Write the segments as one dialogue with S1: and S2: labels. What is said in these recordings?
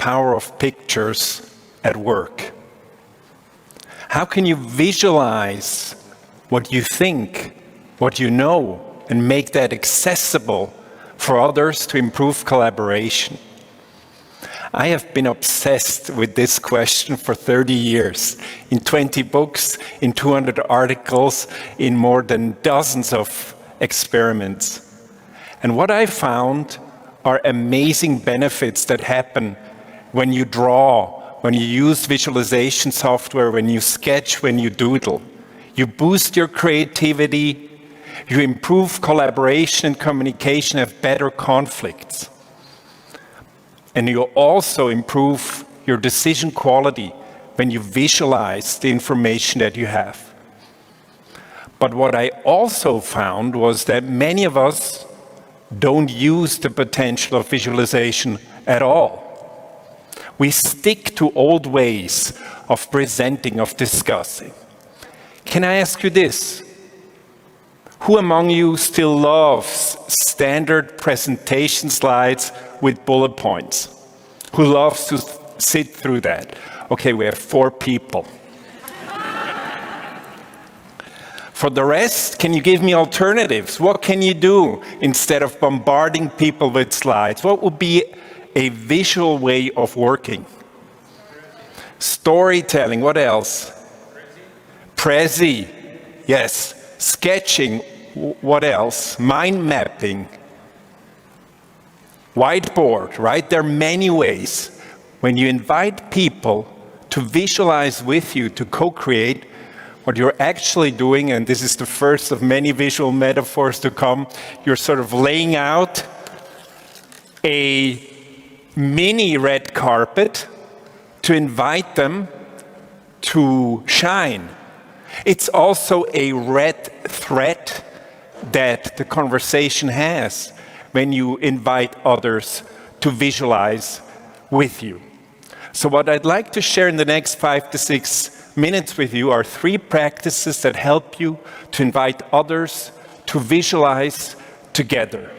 S1: power of pictures at work. How can you visualize what you think, what you know, and make that accessible for others to improve collaboration? I have been obsessed with this question for 30 years, in 20 books, in 200 articles, in more than dozens of experiments. And what I found are amazing benefits that happen when you draw, when you use visualization software, when you sketch, when you doodle. You boost your creativity, you improve collaboration and communication, have better conflicts. And you also improve your decision quality when you visualize the information that you have. But what I also found was that many of us don't use the potential of visualization at all. We stick to old ways of presenting, of discussing. Can I ask you this? Who among you still loves standard presentation slides with bullet points? Who loves to sit through that? Okay, we have 4 people. For the rest, can you give me alternatives? What can you do instead of bombarding people with slides? What would be a visual way of working? Storytelling, what else? Prezi, yes. Sketching, what else? Mind mapping. Whiteboard, right? There are many ways. When you invite people to visualize with you, to co-create, what you're actually doing, and this is the first of many visual metaphors to come, you're sort of laying out a mini red carpet to invite them to shine. It's also a red thread that the conversation has when you invite others to visualize with you. So what I'd like to share in the next 5 to 6 minutes with you are 3 practices that help you to invite others to visualize together.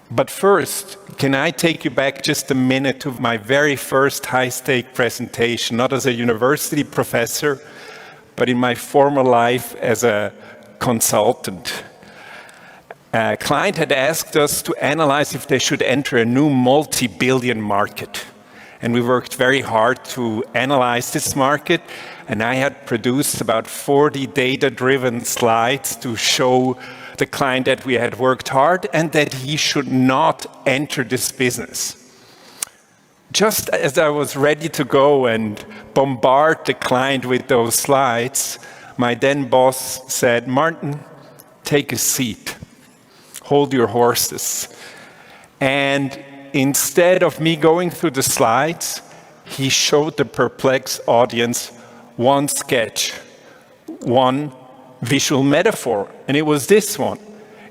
S1: But first, can I take you back just a minute to my very first high-stake presentation, not as a university professor, but in my former life as a consultant. A client had asked us to analyze if they should enter a new multi-billion market. And we worked very hard to analyze this market, and I had produced about 40 data-driven slides to show the client that we had worked hard and that he should not enter this business. Just as I was ready to go and bombard the client with those slides, my then boss said, "Martin, take a seat, hold your horses." And instead of me going through the slides, he showed the perplexed audience one sketch, one visual metaphor, and it was this one.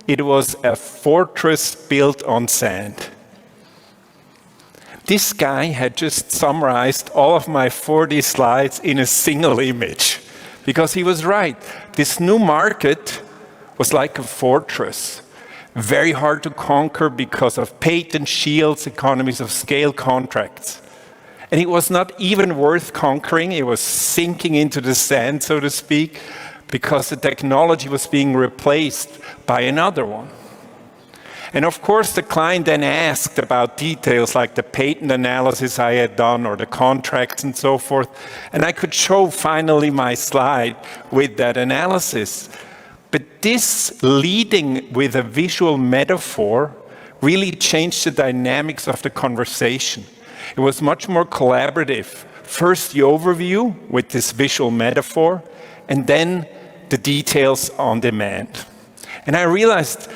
S1: It was a fortress built on sand. This guy had just summarized all of my 40 slides in a single image, because he was right. This new market was like a fortress, very hard to conquer because of patent shields, economies of scale contracts. And it was not even worth conquering. It was sinking into the sand, so to speak, because the technology was being replaced by another one. And of course, the client then asked about details like the patent analysis I had done or the contracts and so forth. And I could show finally my slide with that analysis. But this leading with a visual metaphor really changed the dynamics of the conversation. It was much more collaborative. First, the overview with this visual metaphor, and then the details on demand. And I realized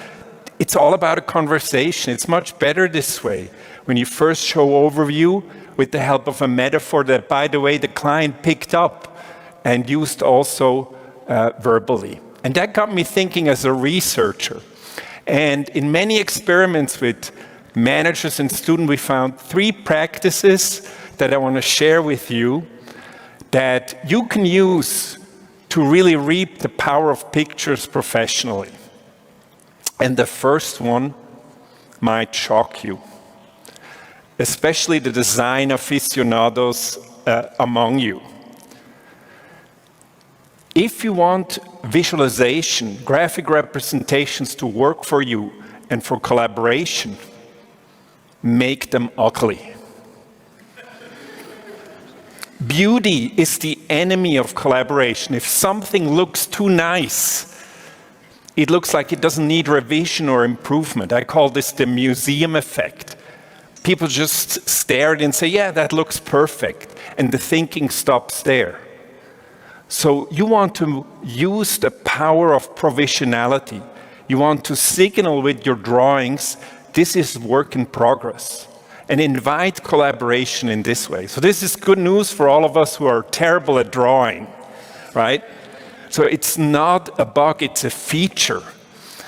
S1: it's all about a conversation. It's much better this way. When you first show overview with the help of a metaphor that, by the way, the client picked up and used also verbally. And that got me thinking as a researcher. And in many experiments with managers and students, we found 3 practices that I want to share with you that you can use to really reap the power of pictures professionally. And the first one might shock you. especially the design aficionados among you. If you want visualization, graphic representations to work for you and for collaboration, make them ugly. Beauty is the enemy of collaboration. If something looks too nice, it looks like it doesn't need revision or improvement. I call this the museum effect. People just stare at it and say, yeah, that looks perfect. And the thinking stops there. So you want to use the power of provisionality. You want to signal with your drawings, this is work in progress. And invite collaboration in this way. So this is good news for all of us who are terrible at drawing, right? So it's not a bug, it's a feature.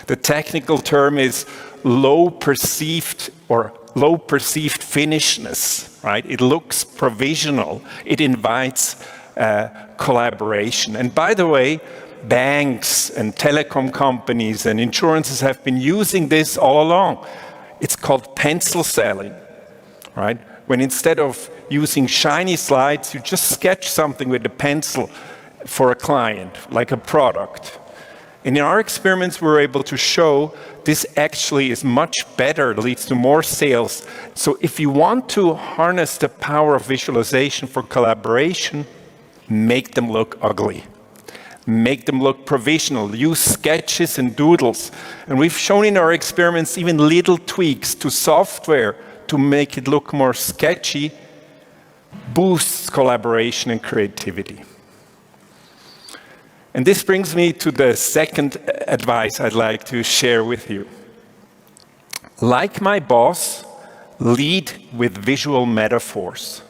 S1: The technical term is low perceived finishedness, right? It looks provisional. It invites collaboration. And by the way, banks and telecom companies and insurances have been using this all along. It's called pencil selling, right? When instead of using shiny slides, you just sketch something with a pencil for a client, like a product. And in our experiments, we were able to show this actually is much better, leads to more sales. So if you want to harness the power of visualization for collaboration, make them look ugly. Make them look provisional. Use sketches and doodles. And we've shown in our experiments even little tweaks to software to make it look more sketchy, boosts collaboration and creativity. And this brings me to the second advice I'd like to share with you. Like my boss, lead with visual metaphors.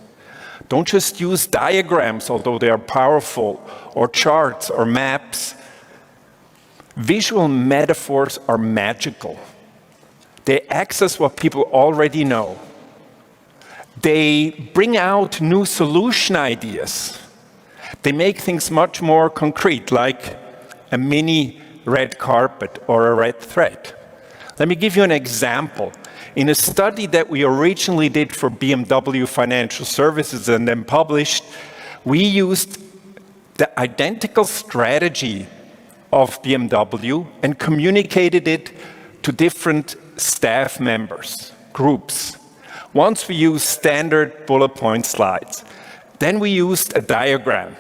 S1: Don't just use diagrams, although they are powerful, or charts or maps. Visual metaphors are magical. They access what people already know. They bring out new solution ideas. They make things much more concrete, like a mini red carpet or a red thread. Let me give you an example. In a study that we originally did for BMW Financial Services and then published, we used the identical strategy of BMW and communicated it to different staff members, groups. Once we used standard bullet point slides. Then we used a diagram.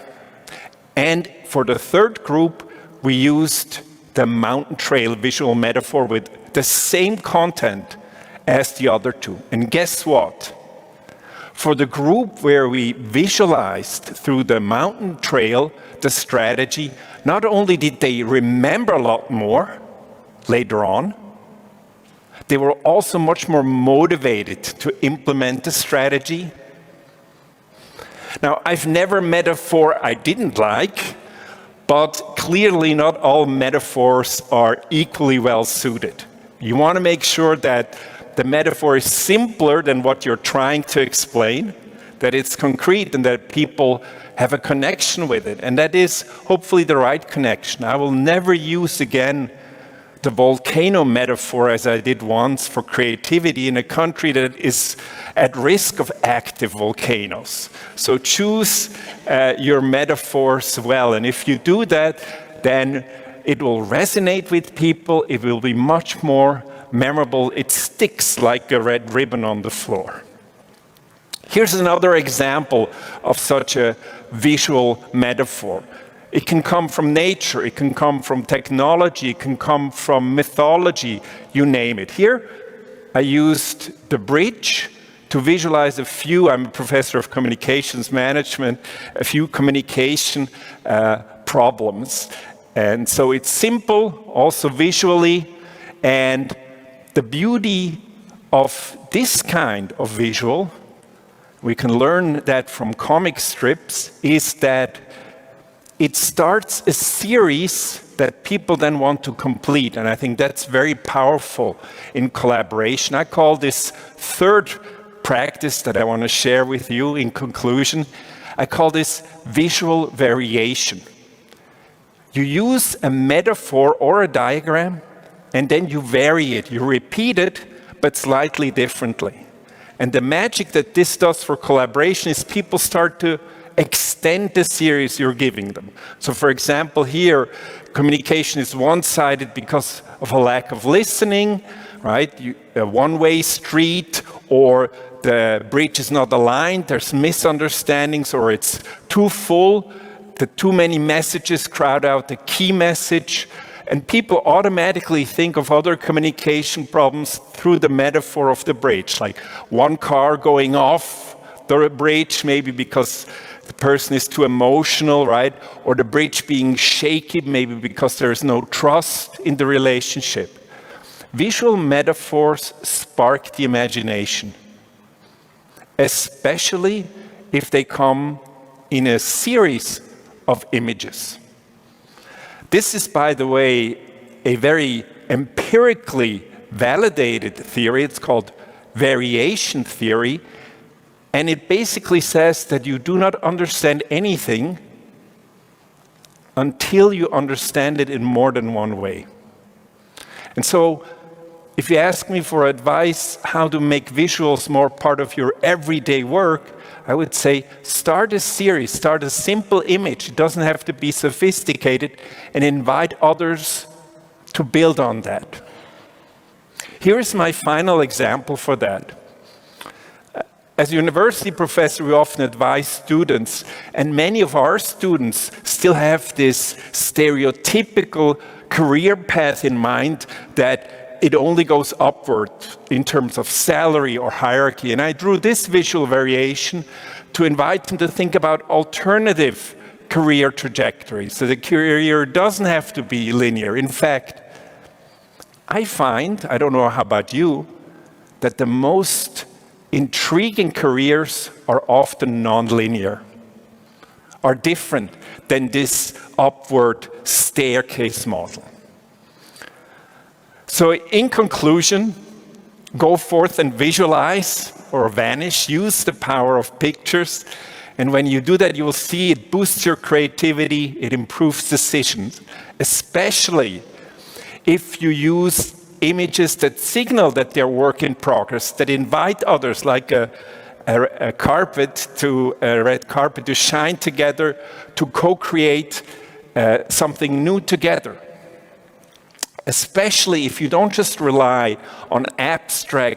S1: And for the third group, we used the mountain trail visual metaphor with the same content as the other two. And guess what? For the group where we visualized through the mountain trail the strategy, not only did they remember a lot more later on, they were also much more motivated to implement the strategy. Now, I've never met a metaphor I didn't like, but clearly not all metaphors are equally well suited. You want to make sure that the metaphor is simpler than what you're trying to explain, that it's concrete and that people have a connection with it. And that is hopefully the right connection. I will never use again the volcano metaphor as I did once for creativity in a country that is at risk of active volcanoes. So choose your metaphors well. And if you do that, then it will resonate with people. It will be much more memorable. It sticks like a red ribbon on the floor. Here's another example of such a visual metaphor. It can come from nature, it can come from technology, it can come from mythology, you name it. Here, I used the bridge to visualize I'm a professor of communications management, a few communication problems. And so it's simple, also visually, and the beauty of this kind of visual, we can learn that from comic strips, is that it starts a series that people then want to complete. And I think that's very powerful in collaboration. I call this third practice that I want to share with you in conclusion, I call this visual variation. You use a metaphor or a diagram, and then you vary it. You repeat it, but slightly differently. And the magic that this does for collaboration is people start to extend the series you're giving them. So for example, here, communication is one-sided because of a lack of listening, right? A one-way street, or the bridge is not aligned, there's misunderstandings, or it's too full, the too many messages crowd out the key message, and people automatically think of other communication problems through the metaphor of the bridge, like one car going off the bridge, maybe because the person is too emotional, right? Or the bridge being shaky, maybe because there is no trust in the relationship. Visual metaphors spark the imagination, especially if they come in a series of images. This is, by the way, a very empirically validated theory. It's called variation theory. And it basically says that you do not understand anything until you understand it in more than one way. And so, if you ask me for advice how to make visuals more part of your everyday work, I would say start a series, start a simple image. It doesn't have to be sophisticated, and invite others to build on that. Here's my final example for that. As a university professor, we often advise students, and many of our students still have this stereotypical career path in mind that it only goes upward in terms of salary or hierarchy. And I drew this visual variation to invite them to think about alternative career trajectories. So the career doesn't have to be linear. In fact, I find, I don't know how about you, that the most intriguing careers are often non-linear, are different than this upward staircase model. So in conclusion, go forth and visualize or vanish, use the power of pictures, and when you do that, you will see it boosts your creativity, it improves decisions, especially if you use images that signal that they're work in progress, that invite others, like a red carpet to shine together, to co-create something new together. Especially if you don't just rely on abstract